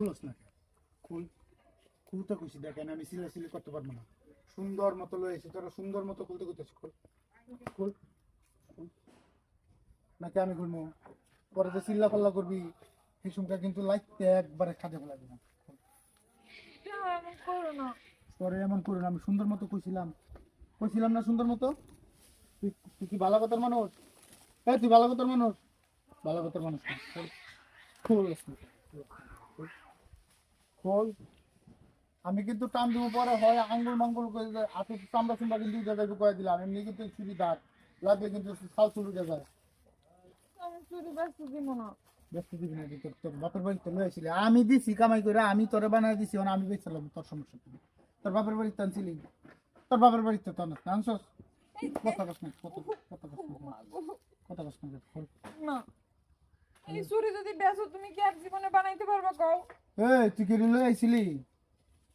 খুলস না খুল খুলতে খুশি দেখেন আমি সিলে করতে পারবো না সুন্দর মতো লয়েছি তোরা সুন্দর মতো খুলতে খুলতেছি খুল খুল নাকি আমি খুলবো পরে যে চিল্লা পাল্লা করবি হিসুমটা কিন্তু লাইতে একবারে খাদে ফেলা দিলাম পরে এমন করো না আমি সুন্দর মতো কইছিলাম না সুন্দর মতো তুই কি ভালো কথার মানুষ তুই ভালো কথার মানুষ না। খোল খোল আমি কিন্তু টান দিব পরে হয় আঙ্গুল মাঙ্গুল করে হাতে চামড়া চুমড়া কিন্তু জায়গায় করে দিলাম এমনি কিন্তু চুরি দাঁত লাগলে কিন্তু সাল চুরি যায় ব্যস্ত দিবি না তোর বাপের বাড়িতে লয়েছিলি আমি দিছি কামাই করে আমি তোরে বানাই দিছি আমি বেচলাম তোর সমস্যা কি তোর বাপের বাড়িতে আনছিলি তোর বাপের বাড়িতে তো আনছস কথা কস না কথা কস না এই চুরি যদি বেচো তুমি কি আর জীবনে বানাইতে পারবে কও তুই কি লয়ে আইছিলি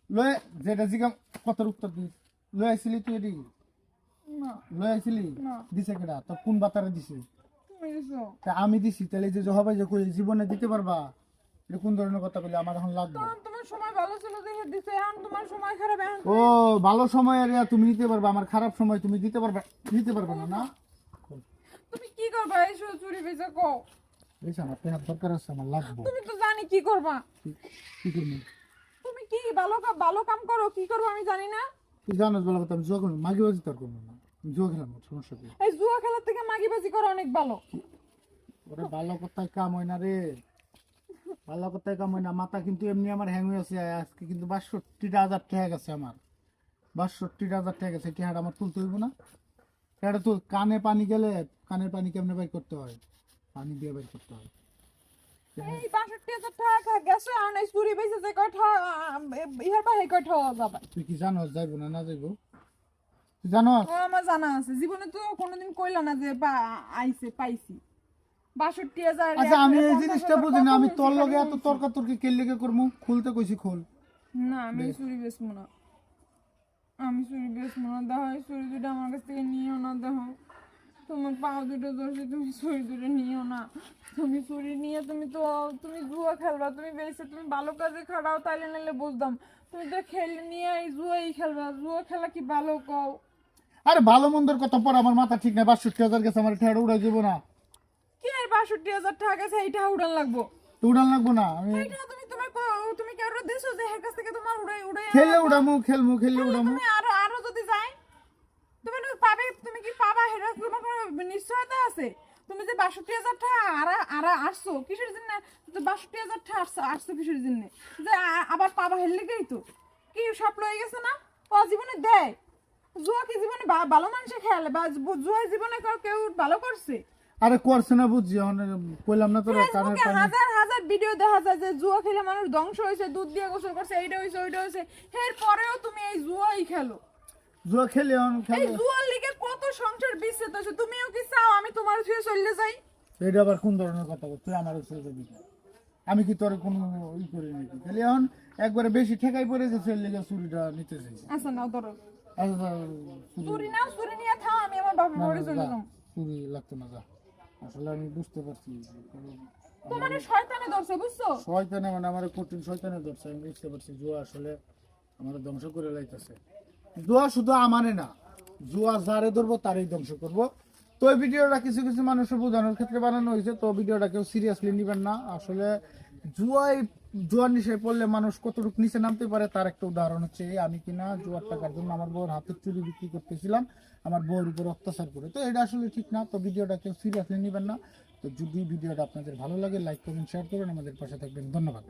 লয়ে যেটা জিগা কথার উত্তর দিস লয়ে আইছিলি তুই এডি না লয়ে আইছিলি দিছে কেডা তো কোন বাতারে দিছে তুমি দিছো তা আমি দিছি তাহলে যে জহাবাই যে কই জীবনে দিতে পারবা এটা কোন ধরনের কথা বলে আমার এখন লাগবে তখন তোমার সময় ভালো ছিল দেখে দিছো এখন তোমার সময় খারাপ এখন ও ভালো সময় আর তুমি দিতে পারবা আমার খারাপ সময় তুমি দিতে পারবে না না তুমি কি করবা এই চুরি বেচে কও বেশ আমার তো দরকার আছে আমার লাগবে তুমি তো জানি কি করবা কি করবি তুমি কি ভালো কাম করো কি করবো আমি জানি না তুই জানোস ভালো কথা আমি জুয়া করবো মাগি বাজি তোর করবো না আমি জুয়া খেলাম সমস্যা কি এই জুয়া খেলার থেকে মাগিবাজি করা অনেক ভালো ওরে ভালো কথায় কাম হয় না রে ভালো কথায় কাম হয় না মাথা কিন্তু এমনি আমার হ্যাং হয়ে আছে আজকে কিন্তু ৬২,০০০ টাকা গেছে আমার ৬২,০০০ টাকা গেছে টিহাটা আমার তুলতে হইব না টিহাটা তুল কানে পানি গেলে কানের পানি কেমনে বাইর করতে হয় পানি দিয়ে বাইর করতে হয় এই ৬২,০০০ টাকা গেছে আর এই চুরি বেচে যে কয়টা ইহার বাহে কয়টা যাবে তুই কি জানোস যাইব না যাইব তুই জানোস আমার জানা আছে জীবনে তো কোনোদিন কইলা না যে আইছে পাইছি ৬২,০০০ আচ্ছা আমি এই জিনিসটা বুঝি না আমি তোর লগে এত তর্কাতর্কি কে লেগে করবো খুলতে কইছি খোল না আমি চুরি বেচবো না দেখো এই চুরি দুটো আমার কাছ থেকে নিও না দেখো তোমার পাও দুটো ধরছি তুমি চুরি দুটো নিও না তুমি চুরি নিয়ে তুমি জুয়া খেলবা তুমি বেশি তুমি ভালো কাজে খাড়াও তাইলে নাইলে বুঝতাম তুমি তো খেলে নিয়ে এই জুয়াই খেলবা জুয়া খেলা কি ভালো কও আরে ভালো মন্দের কথা পর আমার মাথা ঠিক নাই ৬২,০০০ গেছে আমার ঠেড়া উড়াই যাবো না কি আর ৬২,০০০ টাকা গেছে এইটা উড়ান লাগবো তো উড়ান লাগবো না আমি এইটা তুমি কেউ দিছো যে এর কাছ থেকে তোমার উড়াই খেললে উড়ামু খেললে উড়ামু তুমি আরো যদি যাই তুমি পাবে তুমি কি পাবা হেরা তোমার কোনো নিশ্চয়তা আছে তুমি যে ৬২,০০০ টাকা আর আসছো কিসের জন্য ৬২,০০০ টাকা আসছো কিসের জন্য যে আবার পাবা হেললে গেই তো কি সব লয়ে গেছে না ও জীবনে দেয় জুয়া কি জীবনে ভালো মানুষে খেলে বা জুয়া জীবনে কেউ ভালো করছে আরে করছে না বুঝছি কইলাম না তোর কানের পানি হাজার হাজার ভিডিও দেখা যায় যে জুয়া খেলে মানুষ ধ্বংস হয়েছে দুধ দিয়ে গোসল করছে এইটা হয়েছে ওইটা হয়েছে এর পরেও তুমি এই জুয়াই খেলো জুয়া খেলে এই জুয়ার লিগে কত সংসার বিচ্ছেদ হয়েছে তুমিও কি চাও আমি তোমার ছুঁয়ে চলে যাই এটা আবার কোন ধরনের কথা তুই আমার ছেড়ে যাবি আমি কি তোর কোনো ই করে নিবি খালি এখন একবারে বেশি ঠেকাই পড়ে গেছে এর লেগে চুরিটা নিতে চাইছি আচ্ছা নাও ধরো আচ্ছা চুরি নিয়ে থাও আমি আমার বাপের বাড়ি চলে যাবো চুরি লাগতো না যা আসলে আমি বুঝতে পারছি তোমার শয়তানে ধরছে বুঝছো শয়তানে মানে আমার কঠিন শয়তানে ধরছে আমি বুঝতে পারছি জুয়া আসলে আমার ধ্বংস করে লাইতেছে জুয়া শুধু আমারে না জুয়া যারে ধরবো তারই ধ্বংস করবো তো এই ভিডিওটা কিছু কিছু মানুষের বোঝানোর ক্ষেত্রে বানানো হয়েছে তো ভিডিওটা কেউ সিরিয়াসলি নেবেন না আসলে জুয়ার নিশায় পড়লে মানুষ কতটুকু নিচে নামতে পারে তার একটা উদাহরণ হচ্ছে আমি কিনা জুয়ার টাকার জন্য আমার বউর হাতের চুরি বিক্রি করতেছিলাম আমার বউর উপর অত্যাচার করে তো এটা আসলে ঠিক না তো ভিডিওটা কেউ সিরিয়াসলি নেবেন না তো যদি ভিডিওটা আপনাদের ভালো লাগে লাইক করবেন শেয়ার করবেন আমাদের পাশে থাকবেন ধন্যবাদ।